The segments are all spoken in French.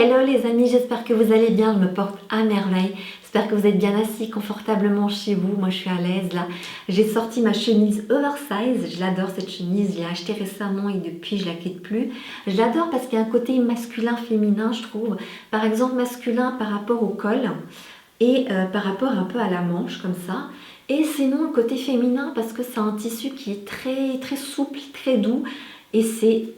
Hello les amis, j'espère que vous allez bien, je me porte à merveille. J'espère que vous êtes bien assis confortablement chez vous. Moi je suis à l'aise là. J'ai sorti ma chemise oversize, je l'adore cette chemise, je l'ai achetée récemment et depuis je la quitte plus. Je l'adore parce qu'il y a un côté masculin, féminin je trouve. Par exemple masculin par rapport au col et par rapport un peu à la manche comme ça. Et sinon le côté féminin parce que c'est un tissu qui est très souple, très doux et c'est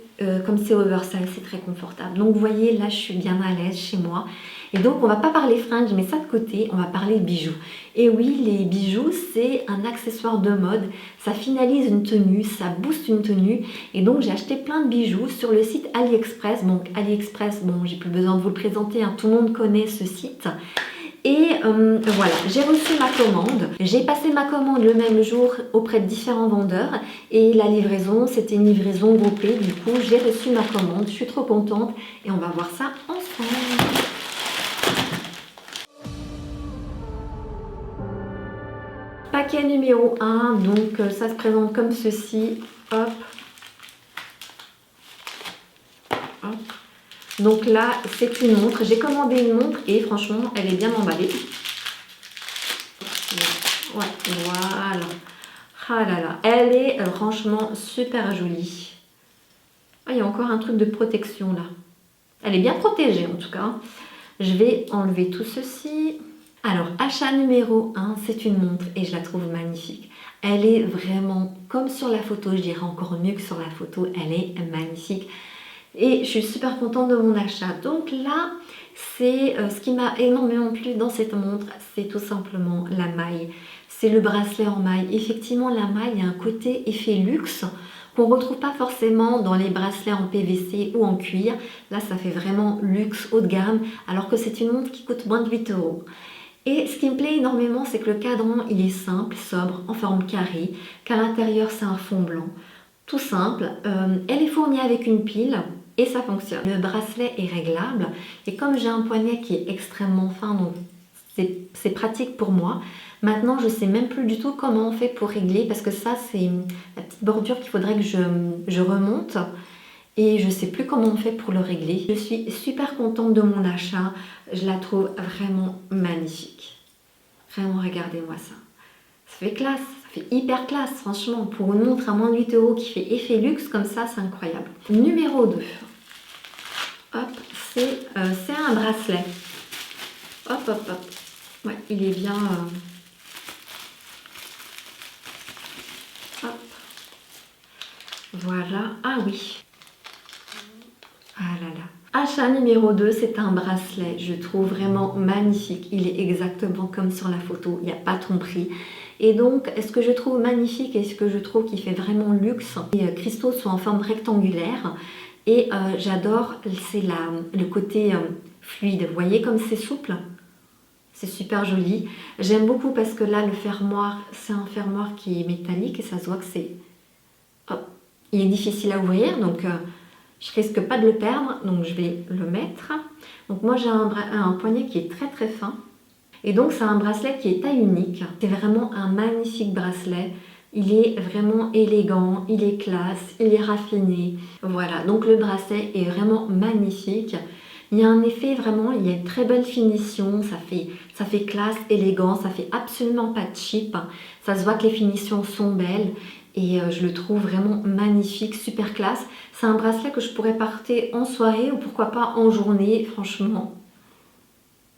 comme c'est oversize, c'est très confortable. Donc vous voyez, là je suis bien à l'aise chez moi. Et donc on va pas parler fringues, je mets ça de côté, on va parler bijoux. Et oui, les bijoux, c'est un accessoire de mode. Ça finalise une tenue, ça booste une tenue. Et donc j'ai acheté plein de bijoux sur le site AliExpress. Donc AliExpress, bon, j'ai plus besoin de vous le présenter, hein, tout le monde connaît ce site. Et voilà, j'ai reçu ma commande. J'ai passé ma commande le même jour auprès de différents vendeurs. Et la livraison, c'était une livraison groupée. Du coup, j'ai reçu ma commande. Je suis trop contente. Et on va voir ça ensemble. Paquet numéro 1. Donc, ça se présente comme ceci. Hop. Hop. Donc là, c'est une montre. J'ai commandé une montre et franchement, elle est bien emballée. Ouais, voilà. Ah là là, elle est franchement super jolie. Ah, il y a encore un truc de protection là. Elle est bien protégée en tout cas. Je vais enlever tout ceci. Alors, achat numéro 1, c'est une montre et je la trouve magnifique. Elle est vraiment comme sur la photo, je dirais encore mieux que sur la photo. Elle est magnifique. Et je suis super contente de mon achat. Donc là, c'est ce qui m'a énormément plu dans cette montre, c'est tout simplement la maille. C'est le bracelet en maille. Effectivement, la maille a un côté effet luxe qu'on ne retrouve pas forcément dans les bracelets en PVC ou en cuir. Là, ça fait vraiment luxe haut de gamme, alors que c'est une montre qui coûte moins de 8 €. Et ce qui me plaît énormément, c'est que le cadran, il est simple, sobre, en forme carrée, qu'à l'intérieur, c'est un fond blanc. Tout simple. Elle est fournie avec une pile. Et ça fonctionne. Le bracelet est réglable et comme j'ai un poignet qui est extrêmement fin, donc c'est pratique pour moi. Maintenant, je ne sais même plus du tout comment on fait pour régler parce que ça, c'est la petite bordure qu'il faudrait que je remonte et je ne sais plus comment on fait pour le régler. Je suis super contente de mon achat. Je la trouve vraiment magnifique. Vraiment, regardez-moi ça. Ça fait classe. Ça fait hyper classe, franchement, pour une montre à moins de 8 € qui fait effet luxe comme ça, c'est incroyable. Numéro 2. Hop, c'est un bracelet. Hop, hop, hop. Ouais, il est bien... Hop. Voilà. Ah oui. Ah là là. Achat numéro 2, c'est un bracelet. Je trouve vraiment magnifique. Il est exactement comme sur la photo. Il n'y a pas de tromperie. Et donc, ce que je trouve magnifique et ce que je trouve qui fait vraiment luxe, les cristaux sont en forme rectangulaire et j'adore, c'est le côté fluide. Vous voyez comme c'est souple? C'est super joli. J'aime beaucoup parce que là, le fermoir, c'est un fermoir qui est métallique et ça se voit que c'est... Hop, il est difficile à ouvrir, donc je risque pas de le perdre, donc je vais le mettre. Donc moi, j'ai un poignet qui est très fin. Et donc c'est un bracelet qui est taille unique. C'est vraiment un magnifique bracelet. Il est vraiment élégant, il est classe, il est raffiné. Voilà, donc le bracelet est vraiment magnifique. Il y a un effet vraiment, il y a une très belle finition, ça fait classe, élégant, ça fait absolument pas cheap. Ça se voit que les finitions sont belles et je le trouve vraiment magnifique, super classe. C'est un bracelet que je pourrais porter en soirée ou pourquoi pas en journée, franchement.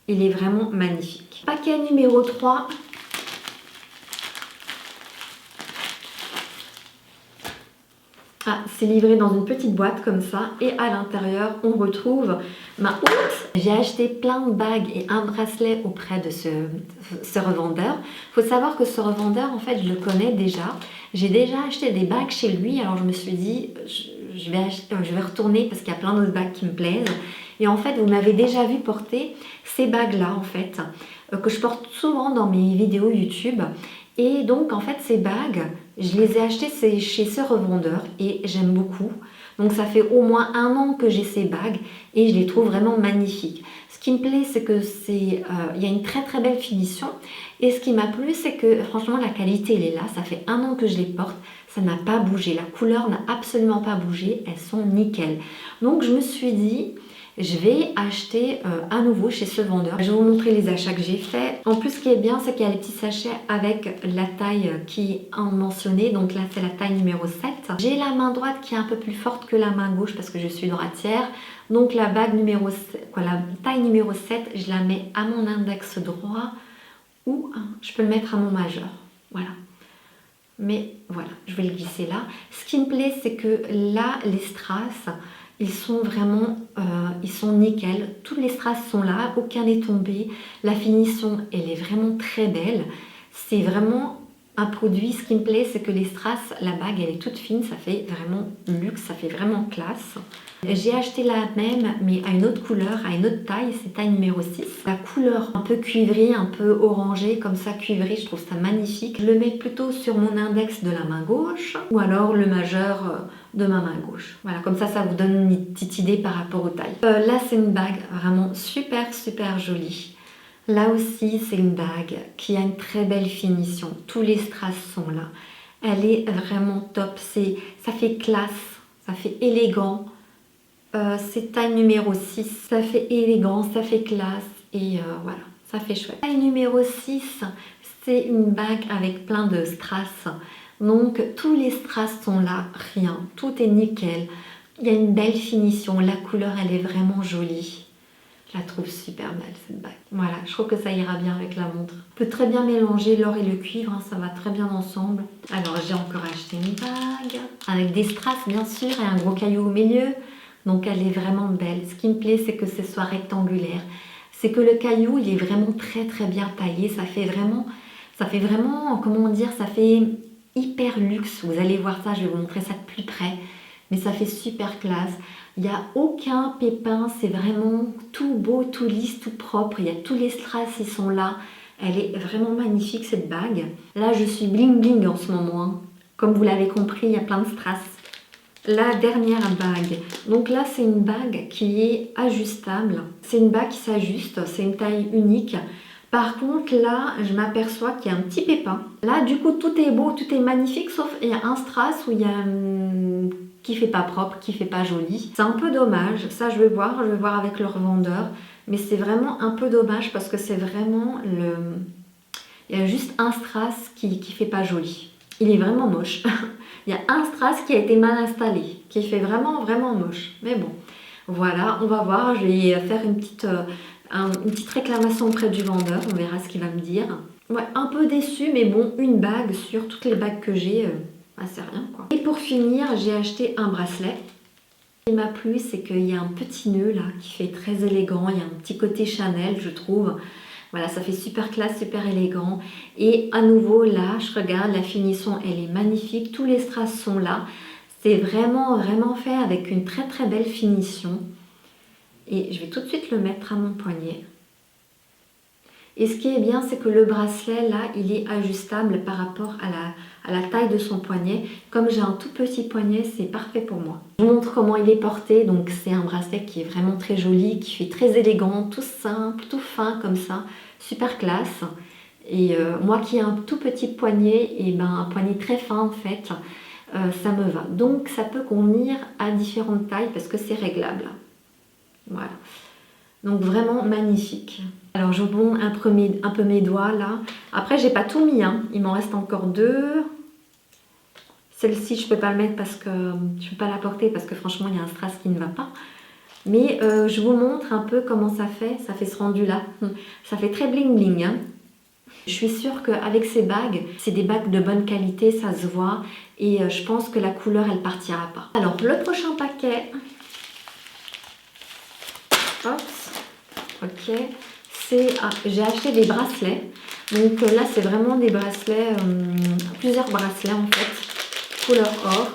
Il est vraiment magnifique. Paquet numéro 3. Ah, c'est livré dans une petite boîte comme ça. Et à l'intérieur, on retrouve ma oups. J'ai acheté plein de bagues et un bracelet auprès de ce revendeur. Il faut savoir que ce revendeur, en fait, je le connais déjà. J'ai déjà acheté des bagues chez lui. Alors, je me suis dit, je vais retourner parce qu'il y a plein d'autres bagues qui me plaisent. Et en fait, vous m'avez déjà vu porter ces bagues-là, en fait, que je porte souvent dans mes vidéos YouTube. Et donc, en fait, ces bagues, je les ai achetées chez ce revendeur et j'aime beaucoup. Donc, ça fait au moins 1 an que j'ai ces bagues et je les trouve vraiment magnifiques. Ce qui me plaît, c'est que il y a une très belle finition. Et ce qui m'a plu, c'est que franchement, la qualité, elle est là. Ça fait 1 an que je les porte. Ça n'a pas bougé. La couleur n'a absolument pas bougé. Elles sont nickel. Donc, je me suis dit... je vais acheter à nouveau chez ce vendeur. Je vais vous montrer les achats que j'ai faits. En plus, ce qui est bien, c'est qu'il y a les petits sachets avec la taille qui est mentionnée. Donc là, c'est la taille numéro 7. J'ai la main droite qui est un peu plus forte que la main gauche parce que je suis droitière. Donc la bague numéro 7, la taille numéro 7, je la mets à mon index droit ou je peux le mettre à mon majeur. Voilà. Mais voilà, je vais le glisser là. Ce qui me plaît, c'est que là, les strass, ils sont vraiment, ils sont nickel. Tous les strass sont là, aucun n'est tombé. La finition, elle est vraiment très belle. C'est vraiment un produit, ce qui me plaît, c'est que les strass, la bague, elle est toute fine. Ça fait vraiment luxe, ça fait vraiment classe. J'ai acheté la même, mais à une autre couleur, à une autre taille, c'est taille numéro 6. La couleur un peu cuivrée, un peu orangée, comme ça cuivrée, je trouve ça magnifique. Je le mets plutôt sur mon index de la main gauche, ou alors le majeur de ma main gauche. Voilà, comme ça vous donne une petite idée par rapport aux tailles. Là, c'est une bague vraiment super, super jolie. Là aussi, c'est une bague qui a une très belle finition. Tous les strass sont là. Elle est vraiment top. Ça fait classe, ça fait élégant. C'est taille numéro 6, ça fait élégant, ça fait classe et voilà, ça fait chouette. Taille numéro 6, c'est une bague avec plein de strass. Donc tous les strass sont là, rien, tout est nickel. Il y a une belle finition, la couleur elle est vraiment jolie. Je la trouve super belle cette bague. Voilà, je trouve que ça ira bien avec la montre. On peut très bien mélanger l'or et le cuivre, hein, ça va très bien ensemble. Alors j'ai encore acheté une bague avec des strass bien sûr et un gros caillou au milieu. Donc elle est vraiment belle. Ce qui me plaît, c'est que ce soit rectangulaire. C'est que le caillou, il est vraiment très très bien taillé. Ça fait vraiment, comment dire, ça fait hyper luxe. Vous allez voir ça, je vais vous montrer ça de plus près. Mais ça fait super classe. Il n'y a aucun pépin, c'est vraiment tout beau, tout lisse, tout propre. Il y a tous les strass, ils sont là. Elle est vraiment magnifique cette bague. Là, je suis bling bling en ce moment, hein. Comme vous l'avez compris, il y a plein de strass. La dernière bague, donc là c'est une bague qui est ajustable, c'est une bague qui s'ajuste, c'est une taille unique. Par contre là je m'aperçois qu'il y a un petit pépin. Là du coup tout est beau, tout est magnifique sauf il y a un strass où il y a qui fait pas propre, qui fait pas joli. C'est un peu dommage, ça je vais voir avec le revendeur. Mais c'est vraiment un peu dommage parce que c'est vraiment il y a juste un strass qui fait pas joli. Il est vraiment moche. Il y a un strass qui a été mal installé, qui fait vraiment, vraiment moche. Mais bon, voilà, on va voir. Je vais faire une petite réclamation auprès du vendeur. On verra ce qu'il va me dire. Ouais, un peu déçue, mais bon, une bague sur toutes les bagues que j'ai, c'est rien quoi. Et pour finir, j'ai acheté un bracelet. Ce qui m'a plu, c'est qu'il y a un petit nœud là qui fait très élégant. Il y a un petit côté Chanel, je trouve. Voilà, ça fait super classe, super élégant. Et à nouveau, là, je regarde, la finition, elle est magnifique. Tous les strass sont là. C'est vraiment, vraiment fait avec une très, très belle finition. Et je vais tout de suite le mettre à mon poignet. Et ce qui est bien, c'est que le bracelet, là, il est ajustable par rapport à la taille de son poignet. Comme j'ai un tout petit poignet, c'est parfait pour moi. Je vous montre comment il est porté. Donc, c'est un bracelet qui est vraiment très joli, qui fait très élégant, tout simple, tout fin comme ça. Super classe. Et moi qui ai un tout petit poignet, et ben un poignet très fin en fait, ça me va. Donc, ça peut convenir à différentes tailles parce que c'est réglable. Voilà. Donc vraiment magnifique. Alors je vous montre un peu mes doigts là. Après j'ai pas tout mis, hein. Il m'en reste encore deux. Celle-ci je peux pas le mettre parce que je peux pas la porter parce que franchement il y a un strass qui ne va pas. Mais je vous montre un peu comment ça fait ce rendu là. Ça fait très bling bling, hein. Je suis sûre qu'avec ces bagues, c'est des bagues de bonne qualité, ça se voit. Et je pense que la couleur elle partira pas. Alors le prochain paquet. Hop. Ok, j'ai acheté des bracelets. Donc là, c'est vraiment des bracelets, plusieurs bracelets en fait, couleur or.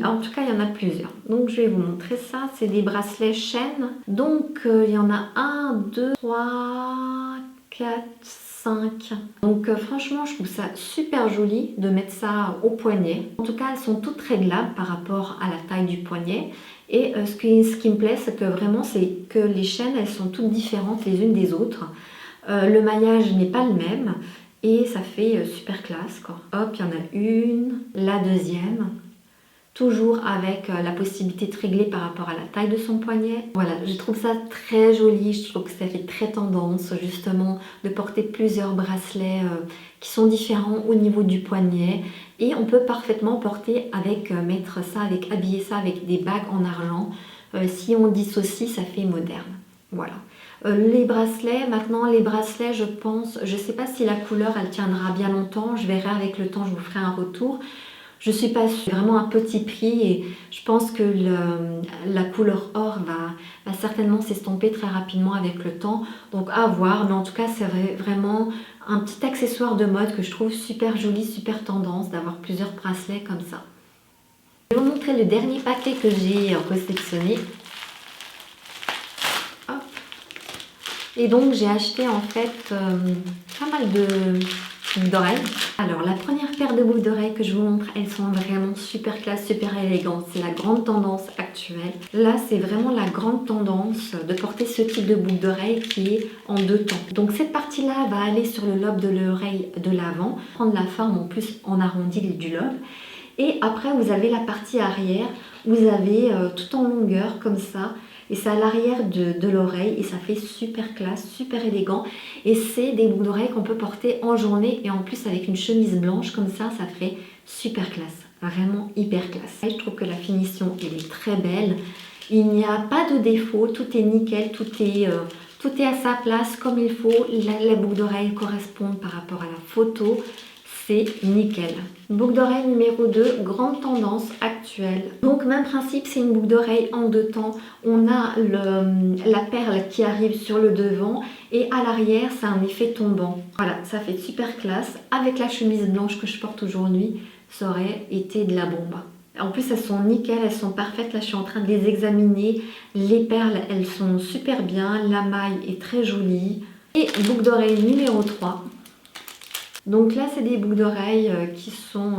En tout cas, il y en a plusieurs. Donc je vais vous montrer ça. C'est des bracelets chaînes. Donc il y en a 1, 2, 3, 4, 5. Donc franchement, je trouve ça super joli de mettre ça au poignet. En tout cas, elles sont toutes réglables par rapport à la taille du poignet. Et ce qui me plaît, c'est que vraiment, c'est que les chaînes, elles sont toutes différentes les unes des autres. Le maillage n'est pas le même et ça fait super classe, quoi. Hop, il y en a une, la deuxième. toujours avec la possibilité de régler par rapport à la taille de son poignet. Voilà, je trouve ça très joli, je trouve que ça fait très tendance justement de porter plusieurs bracelets qui sont différents au niveau du poignet. Et on peut parfaitement porter avec, habiller ça avec des bagues en argent. Si on dissocie, ça fait moderne. Voilà. Les bracelets, maintenant les bracelets, je pense, je ne sais pas si la couleur elle tiendra bien longtemps, je verrai avec le temps, je vous ferai un retour. Je suis pas sûre, vraiment un petit prix et je pense que la couleur or va certainement s'estomper très rapidement avec le temps. Donc à voir, mais en tout cas c'est vraiment un petit accessoire de mode que je trouve super joli, super tendance d'avoir plusieurs bracelets comme ça. Je vais vous montrer le dernier paquet que j'ai resélectionné. Hop. Et donc j'ai acheté en fait pas mal de boucles d'oreilles. Alors la première paire de boucles d'oreilles que je vous montre, elles sont vraiment super classe, super élégantes. C'est la grande tendance actuelle. Là c'est vraiment la grande tendance de porter ce type de boucle d'oreille qui est en deux temps. Donc cette partie là va aller sur le lobe de l'oreille de l'avant, prendre la forme en plus en arrondi du lobe. Et après vous avez la partie arrière, vous avez tout en longueur comme ça. Et c'est à l'arrière de l'oreille et ça fait super classe, super élégant. Et c'est des boucles d'oreilles qu'on peut porter en journée et en plus avec une chemise blanche comme ça fait super classe. Vraiment hyper classe. Et je trouve que la finition elle est très belle. Il n'y a pas de défaut, tout est nickel, tout est à sa place comme il faut. Les boucles d'oreilles correspondent par rapport à la photo. C'est nickel. Boucle d'oreille numéro 2, grande tendance actuelle. Donc même principe, c'est une boucle d'oreille en deux temps. On a la perle qui arrive sur le devant et à l'arrière, c'est un effet tombant. Voilà, ça fait super classe. Avec la chemise blanche que je porte aujourd'hui, ça aurait été de la bombe. En plus, elles sont nickel, elles sont parfaites. Là, je suis en train de les examiner. Les perles, elles sont super bien. La maille est très jolie. Et boucle d'oreille numéro 3. Donc là, c'est des boucles d'oreilles qui sont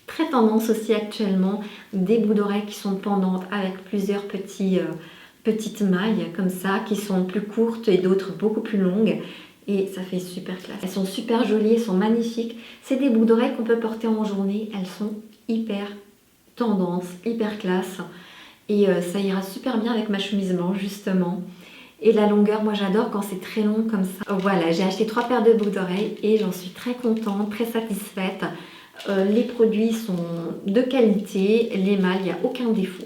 très tendance aussi actuellement. Des boucles d'oreilles qui sont pendantes avec plusieurs petites mailles comme ça, qui sont plus courtes et d'autres beaucoup plus longues. Et ça fait super classe. Elles sont super jolies, elles sont magnifiques. C'est des boucles d'oreilles qu'on peut porter en journée. Elles sont hyper tendance, hyper classe. Et ça ira super bien avec ma chemise blanche justement. Et la longueur, moi j'adore quand c'est très long comme ça. Voilà, j'ai acheté 3 paires de boucles d'oreilles et j'en suis très contente, très satisfaite. Les produits sont de qualité, l'émail, il n'y a aucun défaut.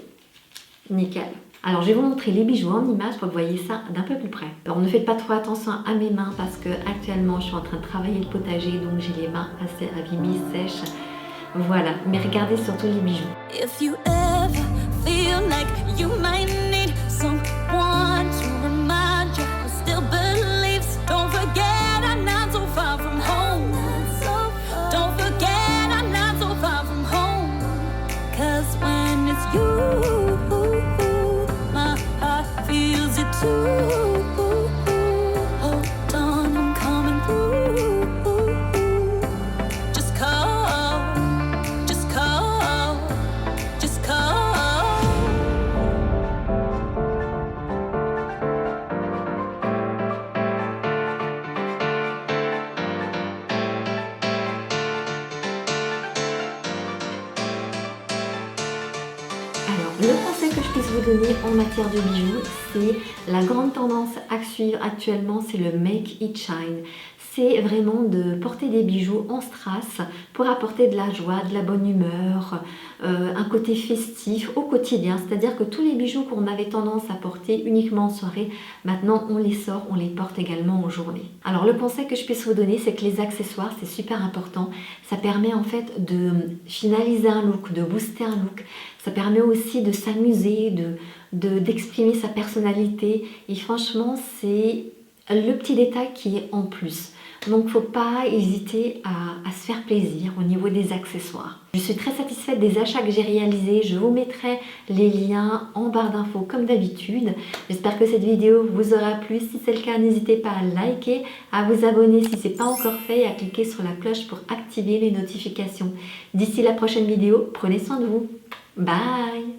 Nickel. Alors je vais vous montrer les bijoux en images pour que vous voyez ça d'un peu plus près. Alors ne faites pas trop attention à mes mains parce que actuellement je suis en train de travailler le potager donc j'ai les mains assez abîmées, sèches. Voilà, mais regardez surtout les bijoux. If you ever feel like you might need someone to remind you who still believes, don't forget I'm not so far from home. Don't forget I'm not so far from home. 'Cause when it's you, my heart feels it too. Hold on, I'm coming through. Just call, just call, just call. Alors, le conseil que je puisse vous donner en matière de bijoux, c'est la grande tendance à suivre actuellement, c'est le Make It Shine. C'est vraiment de porter des bijoux en strass pour apporter de la joie, de la bonne humeur, un côté festif au quotidien. C'est-à-dire que tous les bijoux qu'on avait tendance à porter uniquement en soirée, maintenant on les sort, on les porte également en journée. Alors le conseil que je puisse vous donner, c'est que les accessoires, c'est super important. Ça permet en fait de finaliser un look, de booster un look. Ça permet aussi de s'amuser, d'exprimer sa personnalité. Et franchement, c'est le petit détail qui est en plus. Donc, il ne faut pas hésiter à se faire plaisir au niveau des accessoires. Je suis très satisfaite des achats que j'ai réalisés. Je vous mettrai les liens en barre d'infos comme d'habitude. J'espère que cette vidéo vous aura plu. Si c'est le cas, n'hésitez pas à liker, à vous abonner si ce n'est pas encore fait et à cliquer sur la cloche pour activer les notifications. D'ici la prochaine vidéo, prenez soin de vous. Bye!